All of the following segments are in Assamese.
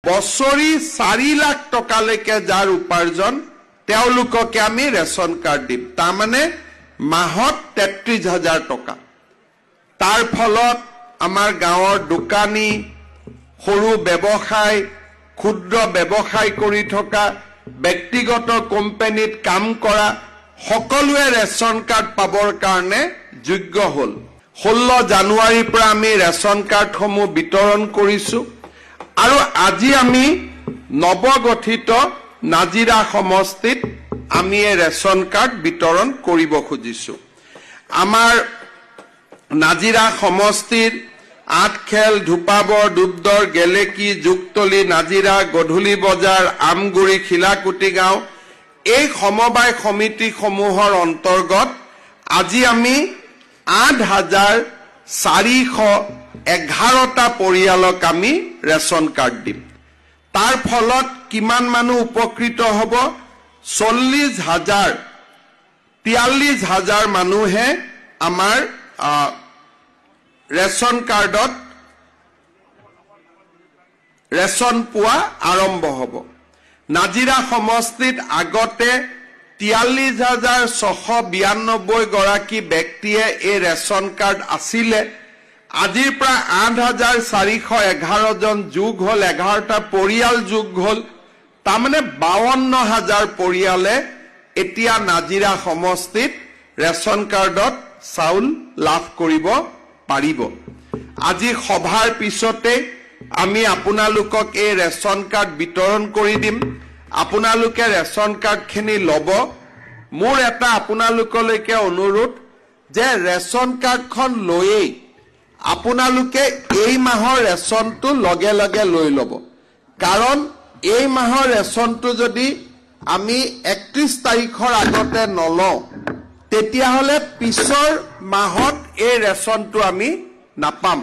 বছৰি 4 লাখ টকালৈকে যাৰ উপাৰ্জন তেওঁলোককে আমি ৰেচন কাৰ্ড দিম তাৰ মানে মাহত 33,000 টকা তাৰ ফলত আমাৰ গাঁৱৰ দোকানী সৰু ব্যৱসায় ক্ষুদ্ৰ ব্যৱসায় কৰি থকা ব্যক্তিগত কোম্পানীত কাম কৰা সকলোৱে ৰেচন কাৰ্ড পাবৰ কাৰণে যোগ্য হ'ল 16 জানুৱাৰীৰ পৰা আমি ৰেচন কাৰ্ডসমূহ বিতৰণ কৰিছো আৰু আজি আমি নৱগঠিত নাজিৰা সমষ্টিত আমি ৰেচন কাৰ্ড বিতৰণ কৰিব খুজিছো আমাৰ নাজিৰা সমষ্টিৰ আঠখেল ধুপাবৰ দুবদৰ গেলেকি যুক্তলি নাজিৰা গধুলি বজাৰ আমগুৰি খিলাকুটি গাঁও এই সমবায় সমিতি সমূহৰ অন্তৰ্গত আজি আমি 8,411টা পৰিয়ালক আমি ৰেচন কাৰ্ড দিম তাৰ ফলত কিমান মানুহ উপকৃত হ'ব 43,000 মানুহে আমাৰ ৰেচন কাৰ্ডত ৰেচন পোৱা আৰম্ভ হ'ব নাজিৰা সমষ্টিত আগতে 43,692 গৰাকী ব্যক্তিয়ে এই ৰেচন কাৰ্ড আছিলে আজিৰ পৰা 8,411 জন যোগ হ'ল 11টা পৰিয়াল যোগ হ'ল তাৰমানে 52,000 পৰিয়ালে এতিয়া নাজিৰা সমষ্টিত ৰেচন কাৰ্ডত চাউল লাভ কৰিব পাৰিব আজি সভাৰ পিছতে আমি আপোনালোকক এই ৰেচন কাৰ্ড বিতৰণ কৰি দিম আপোনালোকে ৰেচন কাৰ্ডখিনি ল'ব মোৰ এটা আপোনালোকলৈকে অনুৰোধ যে ৰেচন কাৰ্ডখন লৈয়েই আপোনালোকে এই মাহৰ ৰেচনটো লগে লগে লৈ ল'ব কাৰণ এই মাহৰ ৰেচনটো যদি আমি 31 তাৰিখৰ আগতে নলওঁ তেতিয়াহ'লে পিছৰ মাহত এই ৰেচনটো আমি নাপাম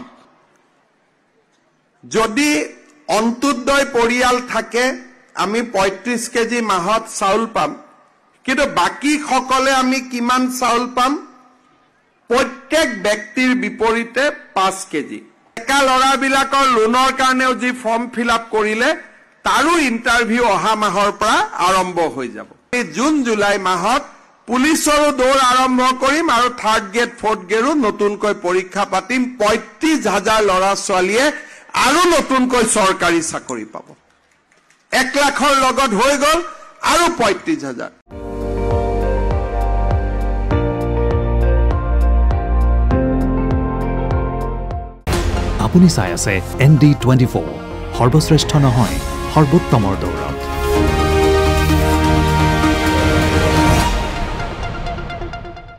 যদি অন্তোদয় পৰিয়াল থাকে আমি 35 কেজি মাহত চাউল পাম কিন্তু বাকি সকলে আমি কিমান চাউল পাম প্ৰত্যেক ব্যক্তিৰ বিপৰীতে 5 কেজি একা লৰাবিলাকৰ লোনৰ কাৰণেও যি ফৰ্ম ফিল আপ কৰিলে তাৰো ইন্টাৰভিউ অহা মাহৰ পৰা আৰম্ভ হৈ যাব এই জুন জুলাই মাহত পুলিচৰো দৌৰ আৰম্ভ কৰিম আৰু থাৰ্ড গ্ৰেড ফৰ্থ গ্ৰেডৰো নতুনকৈ পৰীক্ষা পাতিম 35,000 ল'ৰা ছোৱালীয়ে আৰু নতুনকৈ চৰকাৰী চাকৰি পাব 1 লাখৰ লগত হৈ গ'ল আৰু 35,000 আপুনি চাই আছে ND24 সৰ্বশ্ৰেষ্ঠ নহয় সৰ্বোত্তমৰ দৌৰ